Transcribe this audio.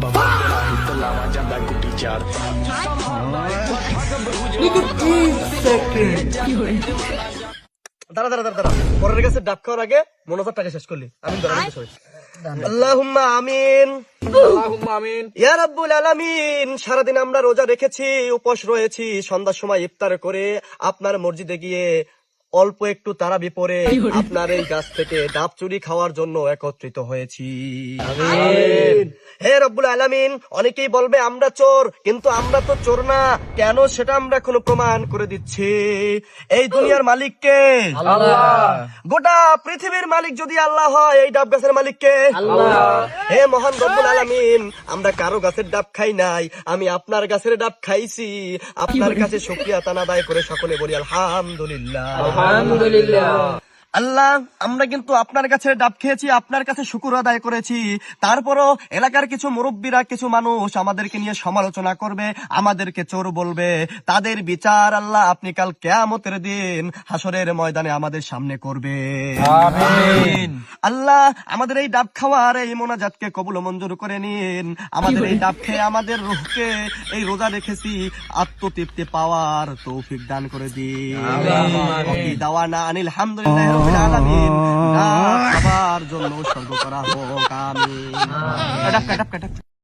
पापा बंदना हित लावा जांदा गुड्डी चार দাঁড়া দাঁড়া দাঁড়া দাঁড়া পরের কাছে ডাব খাওয়ার আগে মনোজার টাকা শেষ করলি আমি আল্লাহুম্মা আমিন আল্লাহুম্মা আমিন। ইয়া রাব্বুল আলামিন। সারাদিন আমরা রোজা রেখেছি, উপোস রয়েছি, সন্ধ্যার সময় ইফতার করে আপনার মসজিদে গিয়ে অল্প একটু তারাবি পরে আপনার এই গাছ থেকে ডাব চুরি খাওয়ার জন্য একত্রিত হয়েছি। হে রব্বুল আলামিন, অনেকেই বলবে আমরা চোর, কিন্তু আমরা তো চোর না। কেন সেটা আমরা এখন প্রমাণ করে দিচ্ছি। এই দুনিয়ার মালিক কে? গোটা পৃথিবীর মালিক যদি আল্লাহ হয়, এই ডাব গাছের মালিক কে? হে মহান রব্বুল আলামিন, আমরা কারো গাছের ডাব খাই নাই, আমি আপনার গাছের ডাব খাইছি। আপনার কাছে শুকরিয়া তান আদায় করে সকলে বলি আলহামদুলিল্লাহ। আলহামদুলিল্লাহ। আল্লাহ, আমরা কিন্তু আপনার কাছে ডাব খেয়েছি, আপনার কাছে শুকর আদায় করেছি। তারপরও এলাকার কিছু মুরব্বীরা, কিছু মানুষ আমাদেরকে নিয়ে সমালোচনা করবে, আমাদেরকে চোর বলবে। তাদের বিচার আল্লাহ আপনি কাল কিয়ামতের দিন হাসরের ময়দানে আমাদের সামনে করবে। আমিন। আল্লাহ, আমাদের এই ডাব খাওয়ার এই মোনাজাতকে কবুল ও মঞ্জুর করে নিন। আমাদের এই ডাব খেয়ে আমাদের রূহকে এই রোজা রেখেছি আত্মতৃপ্তি পাওয়ার তৌফিক দান করে দিন। আমিন। দাওয়ানা আনিল হামদুলিল্লাহি রাব্বিল আলামিন। ডাব খাবার জন্য উৎসর্গ করা হোক। আমিন।